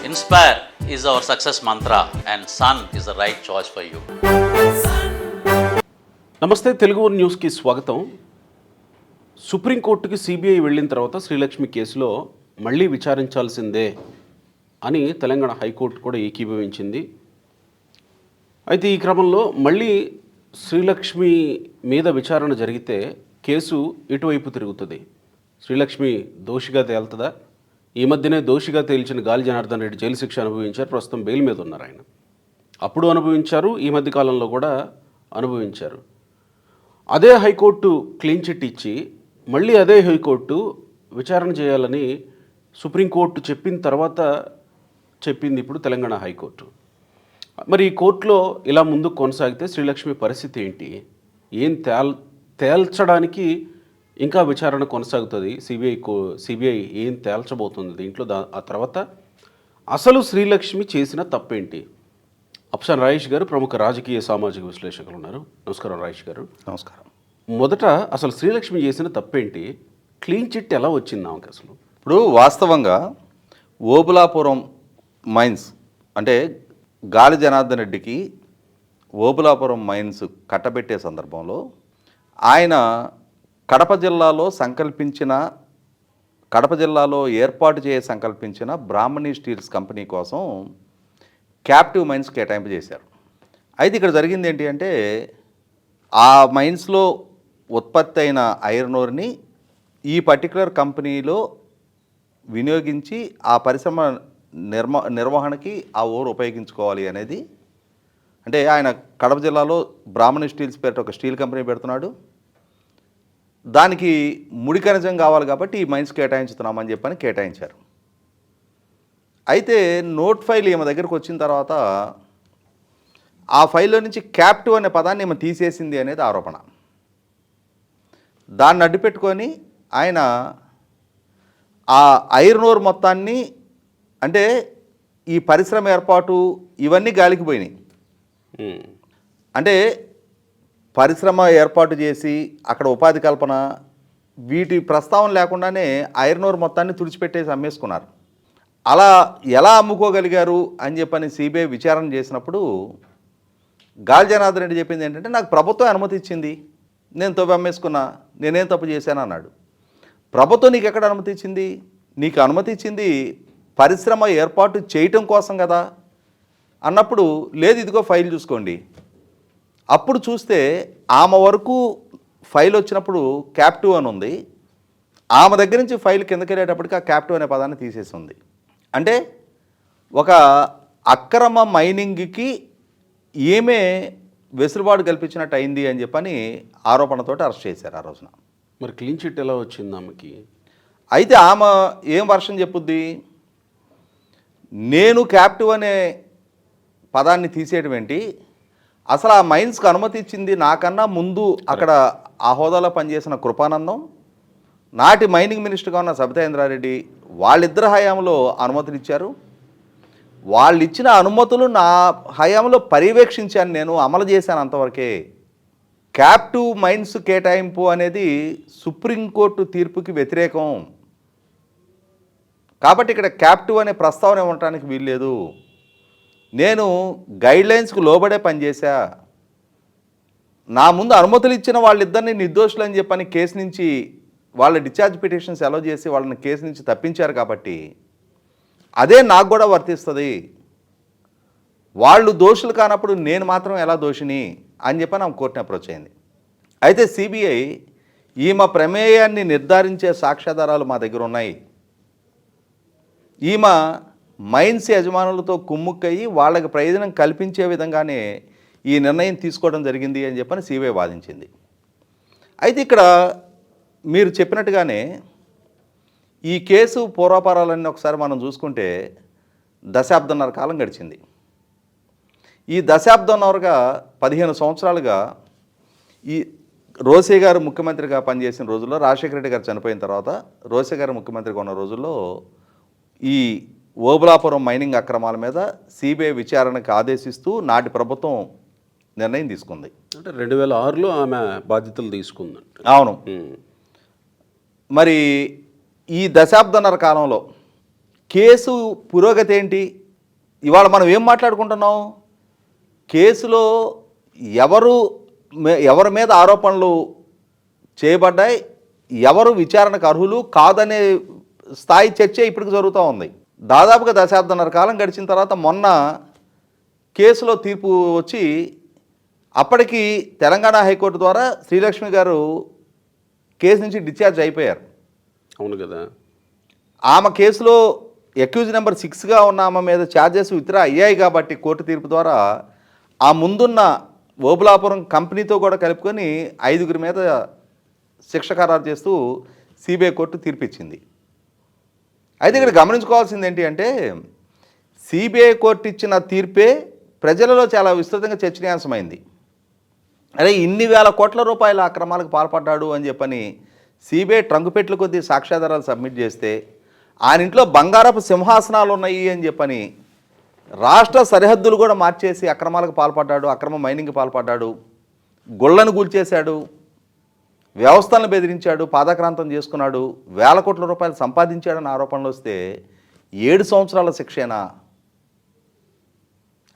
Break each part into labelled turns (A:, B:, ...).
A: Inspire is our success mantra and Sun is the right choice for you.
B: నమస్తే, తెలుగు న్యూస్కి స్వాగతం. సుప్రీంకోర్టుకి CBI వెళ్ళిన తర్వాత శ్రీలక్ష్మి కేసులో మళ్ళీ విచారించాల్సిందే అని తెలంగాణ హైకోర్టు కూడా ఏకీభవించింది. అయితే ఈ క్రమంలో మళ్ళీ శ్రీలక్ష్మి మీద విచారణ జరిగితే కేసు ఇటువైపు తిరుగుతుంది. శ్రీలక్ష్మి దోషిగా తేలుతుందా? ఈ మధ్యనే దోషిగా తేల్చిన గాలి జనార్దన్ రెడ్డి జైలు శిక్ష అనుభవించారు. ప్రస్తుతం బెయిల్ మీద ఉన్నారు. ఆయన అప్పుడు అనుభవించారు, ఈ మధ్య కాలంలో కూడా అనుభవించారు. అదే హైకోర్టు క్లీన్ చిట్ ఇచ్చి మళ్ళీ అదే హైకోర్టు విచారణ చేయాలని సుప్రీంకోర్టు చెప్పిన తర్వాత చెప్పింది ఇప్పుడు తెలంగాణ హైకోర్టు. మరి ఈ కోర్టులో ఇలా ముందుకు కొనసాగితే శ్రీలక్ష్మి పరిస్థితి ఏంటి? ఏం తేల్చడానికి ఇంకా విచారణ కొనసాగుతుంది. సిబిఐ ఏం తేల్చబోతుంది దీంట్లో? ఆ తర్వాత అసలు శ్రీలక్ష్మి చేసిన తప్పేంటి? అప్సాన్ రాయేష్ గారు ప్రముఖ రాజకీయ సామాజిక విశ్లేషకులు ఉన్నారు. నమస్కారం రాయేష్ గారు.
C: నమస్కారం.
B: మొదట అసలు శ్రీలక్ష్మి చేసిన తప్పేంటి? క్లీన్ చిట్ ఎలా వచ్చింది ఆమెకి అసలు?
C: ఇప్పుడు వాస్తవంగా ఓబులాపురం మైన్స్ అంటే గాలి జనార్దన్ రెడ్డికి ఓబులాపురం మైన్స్ కట్టబెట్టే సందర్భంలో ఆయన కడప జిల్లాలో ఏర్పాటు సంకల్పించిన బ్రాహ్మణి స్టీల్స్ కంపెనీ కోసం క్యాప్టివ్ మైన్స్ కేటాయింపు చేశారు. అయితే ఇక్కడ జరిగింది ఏంటి అంటే, ఆ మైన్స్లో ఉత్పత్తి అయిన ఐరన్ ఓర్ని ఈ పర్టికులర్ కంపెనీలో వినియోగించి ఆ పరిశ్రమ నిర్వహణకి ఆ ఓర్ ఉపయోగించుకోవాలి అనేది. అంటే ఆయన కడప జిల్లాలో బ్రాహ్మణి స్టీల్స్ పేరిట ఒక స్టీల్ కంపెనీ పెడుతున్నాడు. దానికి ముడి ఖనిజం కావాలి కాబట్టి ఈ మైన్స్ కేటాయించుతున్నామని చెప్పని కేటాయించారు. అయితే నోట్ ఫైల్ ఈమె దగ్గరకు వచ్చిన తర్వాత ఆ ఫైల్లో నుంచి క్యాప్టివ్ అనే పదాన్ని ఈమె తీసేసింది అనేది ఆరోపణ. దాన్ని అడ్డుపెట్టుకొని ఆయన ఆ ఐరన్ ఓర్ మొత్తాన్ని, అంటే ఈ పరిశ్రమ ఏర్పాటు ఇవన్నీ గాలికి పోయినాయి. అంటే పరిశ్రమ ఏర్పాటు చేసి అక్కడ ఉపాధి కల్పన వీటి ప్రస్తావన లేకుండానే ఐరన్ ఓర్ మొత్తాన్ని తుడిచిపెట్టేసి అమ్మేసుకున్నారు. అలా ఎలా అమ్ముకోగలిగారు అని చెప్పని సిబిఐ విచారణ చేసినప్పుడు గాలి జనార్దన్ రెడ్డి చెప్పింది ఏంటంటే, నాకు ప్రభుత్వం అనుమతి ఇచ్చింది, నేను తవ్వి అమ్మేసుకున్నా, నేనేం తప్పు చేశాను అన్నాడు. ప్రభుత్వం నీకు ఎక్కడ అనుమతి ఇచ్చింది? నీకు అనుమతి ఇచ్చింది పరిశ్రమ ఏర్పాటు చేయటం కోసం కదా అన్నప్పుడు, లేదు ఇదిగో ఫైల్ చూసుకోండి. అప్పుడు చూస్తే ఆమె వరకు ఫైల్ వచ్చినప్పుడు క్యాప్టివ్ అని ఉంది. ఆమె దగ్గర నుంచి ఫైల్ కిందకి వెళ్ళేటప్పటికి ఆ క్యాప్టివ్ అనే పదాన్ని తీసేసి ఉంది. అంటే ఒక అక్రమ మైనింగ్కి ఏమే వెసులుబాటు కల్పించినట్టు అయింది అని చెప్పని ఆరోపణతో అరెస్ట్ చేశారు ఆ రోజున.
B: మరి క్లీన్ చిట్ ఎలా వచ్చింది ఆమెకి?
C: అయితే ఆమె ఏం వర్షం చెప్పుద్ది? నేను క్యాప్టివ్ అనే పదాన్ని తీసేయడం ఏంటి, అసలు ఆ మైన్స్కి అనుమతి ఇచ్చింది నాకన్నా ముందు అక్కడ ఆ హోదాలో పనిచేసిన కృపానందం, నాటి మైనింగ్ మినిస్టర్గా ఉన్న సబితాయింద్రారెడ్డి, వాళ్ళిద్దరు హయాంలో అనుమతులు ఇచ్చారు. వాళ్ళు ఇచ్చిన అనుమతులు నా హయాంలో పర్యవేక్షించాను, నేను అమలు చేశాను, అంతవరకే. క్యాప్టివ్ మైన్స్ కేటాయింపు అనేది సుప్రీంకోర్టు తీర్పుకి వ్యతిరేకం కాబట్టి ఇక్కడ క్యాప్టివ్ అనే ప్రస్తావన ఉండటానికి వీల్లేదు. నేను గైడ్లైన్స్కి లోబడే పనిచేశా. నా ముందు అనుమతులు ఇచ్చిన వాళ్ళిద్దరిని నిర్దోషులు అని చెప్పని కేసు నుంచి వాళ్ళ డిశ్చార్జ్ పిటిషన్స్ అలౌ చేసి వాళ్ళని కేసు నుంచి తప్పించారు కాబట్టి అదే నాకు కూడా వర్తిస్తుంది. వాళ్ళు దోషులు కానప్పుడు నేను మాత్రం ఎలా దోషిని అని చెప్పని ఆమె కోర్టుని అప్రోచ్ అయింది. అయితే సిబిఐ ఈమె ప్రమేయాన్ని నిర్ధారించే సాక్ష్యాధారాలు మా దగ్గర ఉన్నాయి, ఈమె మైన్స్ యజమానులతో కుమ్ముక్కయ్యి వాళ్ళకి ప్రయోజనం కల్పించే విధంగానే ఈ నిర్ణయం తీసుకోవడం జరిగింది అని చెప్పని సిబిఐ వాదించింది. అయితే ఇక్కడ మీరు చెప్పినట్టుగానే ఈ కేసు పూర్వాపరాలన్నీ ఒకసారి మనం చూసుకుంటే దశాబ్దంన్నర కాలం గడిచింది. ఈ దశాబ్దంన్నరగా 15 సంవత్సరాలుగా ఈ రోసే గారు ముఖ్యమంత్రిగా పనిచేసిన రోజుల్లో, రాజశేఖర రెడ్డి గారు చనిపోయిన తర్వాత రోసే గారు ముఖ్యమంత్రిగా ఉన్న రోజుల్లో ఈ ఓబులాపురం మైనింగ్ అక్రమాల మీద సిబిఐ విచారణకు ఆదేశిస్తూ నాటి ప్రభుత్వం నిర్ణయం తీసుకుంది.
B: అంటే 2006లో ఆమె బాధ్యతలు తీసుకుంది.
C: అవును. మరి ఈ దశాబ్దన్నర కాలంలో కేసు పురోగతి ఏంటి? ఇవాళ మనం ఏం మాట్లాడుకుంటున్నాం? కేసులో ఎవరి మీద ఆరోపణలు చేయబడ్డాయి, ఎవరు విచారణకు అర్హులు కాదనే స్థాయి చర్చ ఇప్పటికి జరుగుతూ ఉంది. దాదాపుగా దశాబ్దన్నర కాలం గడిచిన తర్వాత మొన్న కేసులో తీర్పు వచ్చి అప్పటికి తెలంగాణ హైకోర్టు ద్వారా శ్రీలక్ష్మి గారు కేసు నుంచి డిశ్చార్జ్ అయిపోయారు.
B: అవును కదా.
C: ఆమె కేసులో అక్యూజ్ నెంబర్ 6గా ఉన్న ఆమె మీద ఛార్జెస్ విత్డ్రా అయ్యాయి కాబట్టి కోర్టు తీర్పు ద్వారా ఆ ముందున్న ఓబులాపురం కంపెనీతో కూడా కలుపుకొని 5గురి మీద శిక్ష ఖరారు చేస్తూ సిబిఐ కోర్టు తీర్పిచ్చింది. అయితే ఇక్కడ గమనించుకోవాల్సింది ఏంటి అంటే సిబిఐ కోర్టు ఇచ్చిన తీర్పే ప్రజలలో చాలా విస్తృతంగా చర్చనీయాంశమైంది. అరే ఇన్ని వేల కోట్ల రూపాయల అక్రమాలకు పాల్పడ్డాడు అని చెప్పని సిబిఐ ట్రంకుపెట్ల కొద్దీ సాక్ష్యాధారాలు సబ్మిట్ చేస్తే ఆయన ఇంట్లో బంగారపు సింహాసనాలు ఉన్నాయి అని చెప్పని రాష్ట్ర సరిహద్దులు కూడా మార్చేసి అక్రమాలకు పాల్పడ్డాడు, అక్రమ మైనింగ్కి పాల్పడ్డాడు, గుళ్ళను కూల్చేశాడు, వ్యవస్థలను బెదిరించాడు, పాదక్రాంతం చేసుకున్నాడు, వేల కోట్ల రూపాయలు సంపాదించాడని ఆరోపణలు వస్తే 7 సంవత్సరాల శిక్షేనా?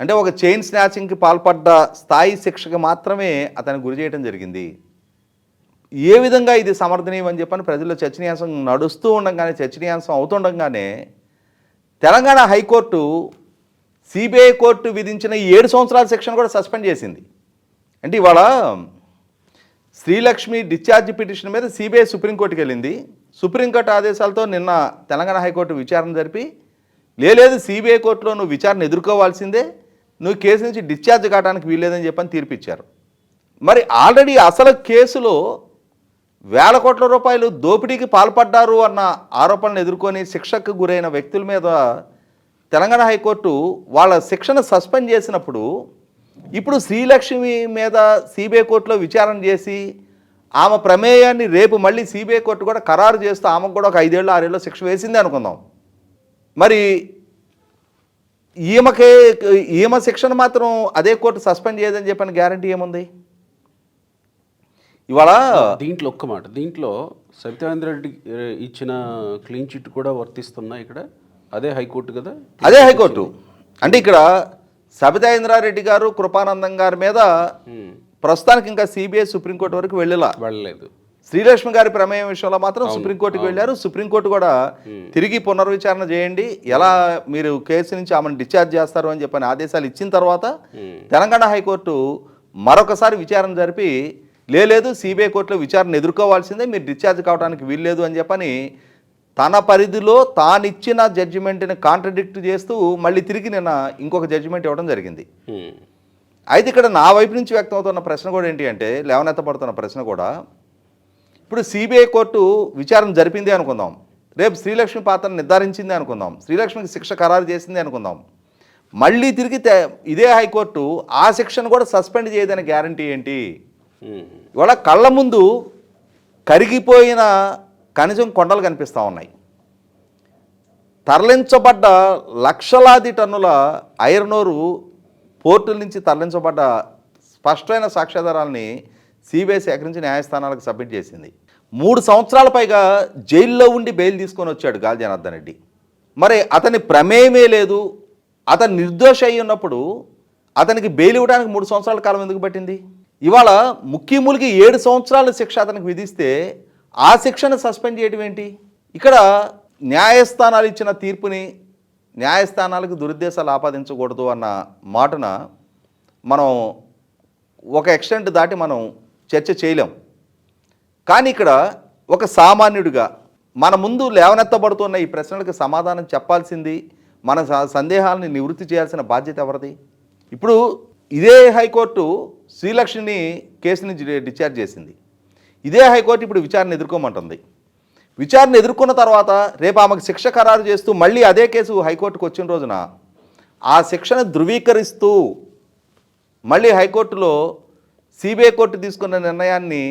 C: అంటే ఒక చైన్ స్నాచింగ్కి పాల్పడ్డ స్థాయి శిక్షకు మాత్రమే అతను గురి చేయడం జరిగింది. ఏ విధంగా ఇది సమర్థనీయం అని చెప్పని ప్రజల్లో చర్చనీయాంశం నడుస్తూ ఉండగానే, చర్చనీయాంశం అవుతుండగానే తెలంగాణ హైకోర్టు సిబిఐ కోర్టు విధించిన 7 సంవత్సరాల శిక్షను కూడా సస్పెండ్ చేసింది. అంటే ఇవాళ శ్రీలక్ష్మి డిశ్చార్జ్ పిటిషన్ మీద సిబిఐ సుప్రీంకోర్టుకి వెళ్ళింది. సుప్రీంకోర్టు ఆదేశాలతో నిన్న తెలంగాణ హైకోర్టు విచారణ జరిపి లేదు సిబిఐ కోర్టులో నువ్వు విచారణ ఎదుర్కోవాల్సిందే, నువ్వు కేసు నుంచి డిశ్చార్జ్ కావడానికి వీల్లేదని చెప్పని తీర్పిచ్చారు. మరి ఆల్రెడీ అసలు కేసులో వేల కోట్ల రూపాయలు దోపిడీకి పాల్పడ్డారు అన్న ఆరోపణలు ఎదుర్కొని శిక్షకు గురైన వ్యక్తుల మీద తెలంగాణ హైకోర్టు వాళ్ళ శిక్షను సస్పెండ్ చేసినప్పుడు ఇప్పుడు శ్రీలక్ష్మి మీద సిబిఐ కోర్టులో విచారణ చేసి ఆమె ప్రమేయాన్ని రేపు మళ్ళీ సిబిఐ కోర్టు కూడా ఖరారు చేస్తూ ఆమెకు కూడా ఒక 5 ఏళ్ళు 6 ఏళ్ళు శిక్ష వేసింది అనుకుందాం. మరి ఈమె శిక్షను మాత్రం అదే కోర్టు సస్పెండ్ చేయదని చెప్పని గ్యారంటీ ఏముంది? ఇవాళ
B: దీంట్లో ఒక్క మాట, దీంట్లో సబితాయింద్ర రెడ్డి ఇచ్చిన క్లీన్ చిట్ కూడా వర్తిస్తున్నా ఇక్కడ? అదే హైకోర్టు కదా?
C: అదే హైకోర్టు. అంటే ఇక్కడ సబితాయింద్రారెడ్డి గారు కృపానందం గారి మీద ప్రస్తుతానికి ఇంకా సిబిఐ సుప్రీంకోర్టు వరకు వెళ్ళలేదు. శ్రీలక్ష్మి గారి ప్రమేయం విషయంలో మాత్రం సుప్రీంకోర్టుకు వెళ్ళారు. సుప్రీంకోర్టు కూడా తిరిగి పునర్విచారణ చేయండి, ఎలా మీరు కేసు నుంచి ఆమెను డిశ్చార్జ్ చేస్తారు అని చెప్పని ఆదేశాలు ఇచ్చిన తర్వాత తెలంగాణ హైకోర్టు మరొకసారి విచారణ జరిపి లేదు సిబిఐ కోర్టులో విచారణ ఎదుర్కోవాల్సిందే, మీరు డిశ్చార్జ్ కావడానికి వీల్లేదు అని చెప్పని తన పరిధిలో తానిచ్చిన జడ్జిమెంట్ని కాంట్రడిక్ట్ చేస్తూ మళ్ళీ తిరిగి నిన్న ఇంకొక జడ్జిమెంట్ ఇవ్వడం జరిగింది. అయితే ఇక్కడ నా వైపు నుంచి వ్యక్తమవుతున్న ప్రశ్న కూడా ఏంటి అంటే, లేవనెత్తబడుతున్న ప్రశ్న కూడా, ఇప్పుడు సిబిఐ కోర్టు విచారణ జరిపింది అనుకుందాం, రేపు శ్రీలక్ష్మి పాత్రను నిర్ధారించింది అనుకుందాం, శ్రీలక్ష్మికి శిక్ష ఖరారు చేసింది అనుకుందాం, మళ్ళీ తిరిగి ఇదే హైకోర్టు ఆ శిక్షను కూడా సస్పెండ్ చేయదని గ్యారంటీ ఏంటి? ఇవాళ కళ్ళ ముందు కరిగిపోయిన కనీసం కొండలు కనిపిస్తూ ఉన్నాయి. తరలించబడ్డ లక్షలాది టన్నుల ఐరన్ ఓరు పోర్టుల నుంచి తరలించబడ్డ స్పష్టమైన సాక్ష్యాధారాలని సిబిఐ సేకరించి న్యాయస్థానాలకు సబ్మిట్ చేసింది. 3 సంవత్సరాల పైగా జైల్లో ఉండి బెయిల్ తీసుకొని వచ్చాడు గాలి జనార్దన్ రెడ్డి. మరి అతని ప్రమేయమే లేదు, అతను నిర్దోషి అయి ఉన్నప్పుడు అతనికి బెయిల్ ఇవ్వడానికి 3 సంవత్సరాల కాలం ఎందుకు పట్టింది? ఇవాళ ముఖ్యములకి 7 సంవత్సరాల శిక్ష అతనికి విధిస్తే ఆ శిక్షను సస్పెండ్ చేయడం ఏంటి? ఇక్కడ న్యాయస్థానాలు ఇచ్చిన తీర్పుని న్యాయస్థానాలకు దురుద్దేశాలు ఆపాదించకూడదు అన్న మాటన మనం ఒక ఎక్స్టెంట్ దాటి మనం చర్చ చేయలేం. కానీ ఇక్కడ ఒక సామాన్యుడిగా మన ముందు లేవనెత్తబడుతున్న ఈ ప్రశ్నలకు సమాధానం చెప్పాల్సింది, మన సందేహాలను నివృత్తి చేయాల్సిన బాధ్యత ఎవరిది? ఇప్పుడు ఇదే హైకోర్టు శ్రీలక్ష్మిని కేసు నుంచి డిశ్చార్జ్ చేసింది. ఇదే హైకోర్టు ఇప్పుడు విచారణ ఎదుర్కోమంటుంది. విచారణ ఎదుర్కొన్న తర్వాత రేపు ఆమెకు శిక్ష ఖరారు చేస్తూ మళ్ళీ అదే కేసు హైకోర్టుకు వచ్చిన రోజున ఆ శిక్షను ధృవీకరిస్తూ మళ్ళీ హైకోర్టులో సిబిఐ కోర్టు తీసుకున్న నిర్ణయాన్ని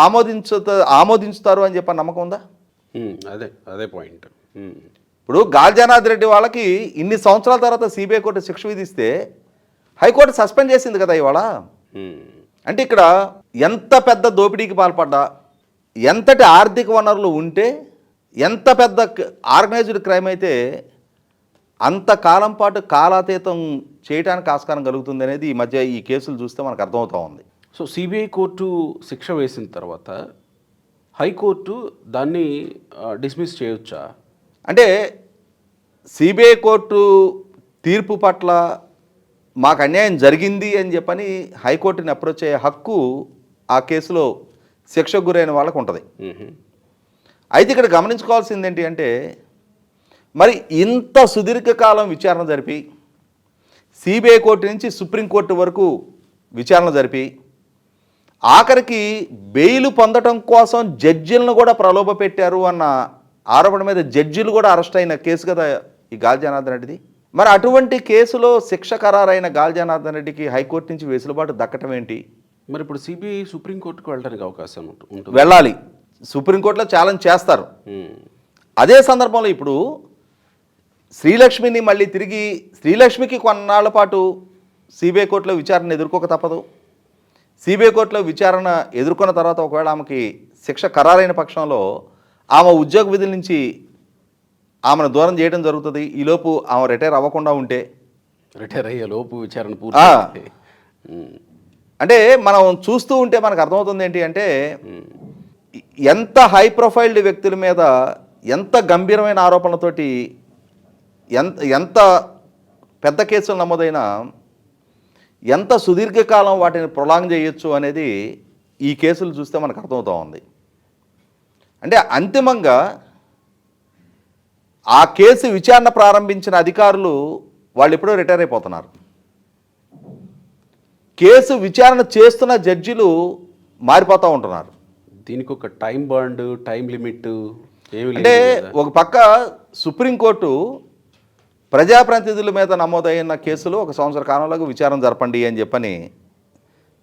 C: ఆమోదించుతారు అని చెప్పి నమ్మకం ఉందా?
B: అదే పాయింట్.
C: ఇప్పుడు గాలి జనార్దన్ రెడ్డి వాళ్ళకి ఇన్ని సంవత్సరాల తర్వాత సిబిఐ కోర్టు శిక్ష విధిస్తే హైకోర్టు సస్పెండ్ చేసింది కదా ఇవాళ. అంటే ఇక్కడ ఎంత పెద్ద దోపిడీకి పాల్పడ్డా, ఎంతటి ఆర్థిక వనరులు ఉంటే ఎంత పెద్ద ఆర్గనైజ్డ్ క్రైమ్ అయితే అంత కాలం పాటు కాలాతీతం చేయడానికి ఆస్కారం కలుగుతుంది అనేది ఈ మధ్య ఈ కేసులు చూస్తే మనకు అర్థమవుతూ ఉంది.
B: సో సిబిఐ కోర్టు శిక్ష వేసిన తర్వాత హైకోర్టు దాన్ని డిస్మిస్ చేయొచ్చా?
C: అంటే సిబిఐ కోర్టు తీర్పు పట్ల మాకు అన్యాయం జరిగింది అని చెప్పని హైకోర్టుని అప్రోచ్ అయ్యే హక్కు ఆ కేసులో శిక్షకు గురైన వాళ్ళకు ఉంటుంది. అయితే ఇక్కడ గమనించుకోవాల్సింది ఏంటి అంటే, మరి ఇంత సుదీర్ఘకాలం విచారణ జరిపి సిబిఐ కోర్టు నుంచి సుప్రీంకోర్టు వరకు విచారణ జరిపి ఆఖరికి బెయిల్ పొందటం కోసం జడ్జిలను కూడా ప్రలోభ పెట్టారు అన్న ఆరోపణ మీద జడ్జిలు కూడా అరెస్ట్ అయిన కేసు కదా ఈ గాలి జనార్దన్ రెడ్డిది. మరి అటువంటి కేసులో శిక్ష ఖరారైన గాలి జనార్దన్ రెడ్డికి హైకోర్టు నుంచి వెసులుబాటు దక్కటం ఏంటి?
B: మరి ఇప్పుడు సిబిఐ సుప్రీంకోర్టుకు వెళ్ళడానికి అవకాశం ఉంటుంది.
C: వెళ్ళాలి, సుప్రీంకోర్టులో ఛాలెంజ్ చేస్తారు. అదే సందర్భంలో ఇప్పుడు శ్రీలక్ష్మిని మళ్ళీ తిరిగి శ్రీలక్ష్మికి కొన్నాళ్ల పాటు సిబిఐ కోర్టులో విచారణ ఎదుర్కోక తప్పదు. సిబిఐ కోర్టులో విచారణ ఎదుర్కొన్న తర్వాత ఒకవేళ ఆమెకి శిక్ష ఖరారైన పక్షంలో ఆమె ఉద్యోగ విధుల నుంచి ఆమెను దూరం చేయడం జరుగుతుంది. ఈలోపు ఆమె రిటైర్ అవ్వకుండా ఉంటే,
B: రిటైర్ అయ్యే లోపు విచారణ పూర్తి.
C: అంటే మనం చూస్తూ ఉంటే మనకు అర్థమవుతుంది ఏంటి అంటే, ఎంత హై ప్రొఫైల్డ్ వ్యక్తుల మీద ఎంత గంభీరమైన ఆరోపణలతోటి ఎంత పెద్ద కేసులు నమోదైనా ఎంత సుదీర్ఘకాలం వాటిని ప్రొలాంగ్ చేయొచ్చు అనేది ఈ కేసులు చూస్తే మనకు అర్థమవుతూ ఉంది. అంటే అంతిమంగా ఆ కేసు విచారణ ప్రారంభించిన అధికారులు వాళ్ళు ఎప్పుడో రిటైర్ అయిపోతున్నారు. కేసు విచారణ చేస్తున్న జడ్జిలు మారిపోతూ ఉంటున్నారు.
B: దీనికి ఒక టైం బాండ్, టైం లిమిట్ ఏమి
C: అంటే ఒక పక్క సుప్రీంకోర్టు ప్రజాప్రతినిధుల మీద నమోదైన కేసులు 1 సంవత్సర కాలంలో విచారణ జరపండి అని చెప్పని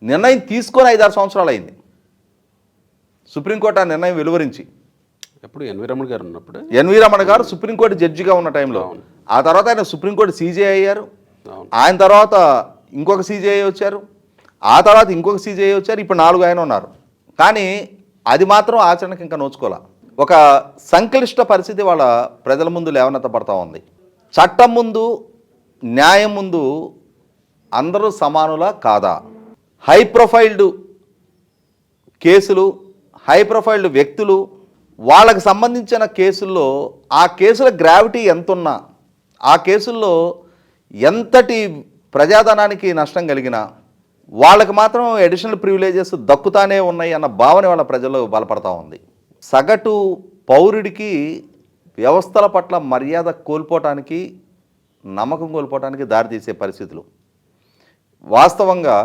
C: నిర్ణయం తీసుకొని 5-6 సంవత్సరాలు అయింది. సుప్రీంకోర్టు ఆ నిర్ణయం వెలువరించి
B: ఎప్పుడు ఎన్వి రమణ గారు ఉన్నప్పుడు,
C: ఎన్వి రమణ గారు సుప్రీంకోర్టు జడ్జిగా ఉన్న టైంలో, ఆ తర్వాత ఆయన సుప్రీంకోర్టు సీజేఐ అయ్యారు. ఆయన తర్వాత ఇంకొక సీజేఐ వచ్చారు, ఆ తర్వాత ఇంకొక సీజేఐ వచ్చారు, ఇప్పుడు 4 ఆయన ఉన్నారు. కానీ అది మాత్రం ఆచరణకు ఇంకా నోచుకోలే. ఒక సంక్లిష్ట పరిస్థితి వాళ్ళ ప్రజల ముందు లేవనెత్తబడతా ఉంది. చట్టం ముందు, న్యాయం ముందు అందరూ సమానులా కాదా? హై ప్రొఫైల్డ్ కేసులు, హై ప్రొఫైల్డ్ వ్యక్తులు, వాళ్ళకు సంబంధించిన కేసుల్లో ఆ కేసుల గ్రావిటీ ఎంతున్నా, ఆ కేసుల్లో ఎంతటి ప్రజాధనానికి నష్టం కలిగినా వాళ్ళకి మాత్రం అడిషనల్ ప్రివిలేజెస్ దక్కుతానే ఉన్నాయి అన్న భావన వాళ్ళ ప్రజల్లో బలపడతా ఉంది. సగటు పౌరుడికి వ్యవస్థల పట్ల మర్యాద కోల్పోవటానికి, నమ్మకం కోల్పోవటానికి దారితీసే పరిస్థితులు. వాస్తవంగా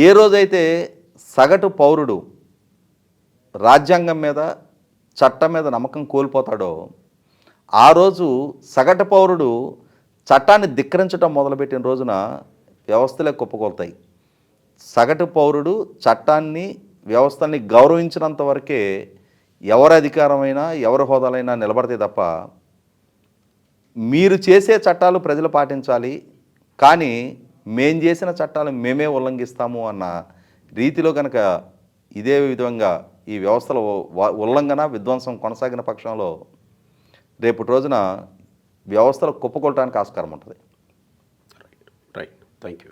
C: ఏ రోజైతే సగటు పౌరుడు రాజ్యాంగం మీద, చట్టం మీద నమ్మకం కోల్పోతాడో ఆ రోజు సగటు పౌరుడు చట్టాన్ని ధిక్కరించడం మొదలుపెట్టిన రోజున వ్యవస్థలే కుప్పకొల్తాయి. సగటు పౌరుడు చట్టాన్ని, వ్యవస్థల్ని గౌరవించినంత వరకే ఎవరి అధికారమైనా, ఎవరి హోదాలైనా నిలబడితే తప్ప, మీరు చేసే చట్టాలు ప్రజలు పాటించాలి కానీ మేం చేసిన చట్టాలు మేమే ఉల్లంఘిస్తాము అన్న రీతిలో కనుక ఇదే విధంగా ఈ వ్యవస్థల ఉల్లంఘన, విధ్వంసం కొనసాగిన పక్షంలో రేపటి రోజున వ్యవస్థలు కుప్పకొల్టానికి ఆస్కారం ఉంటుంది.
B: Right, thank you.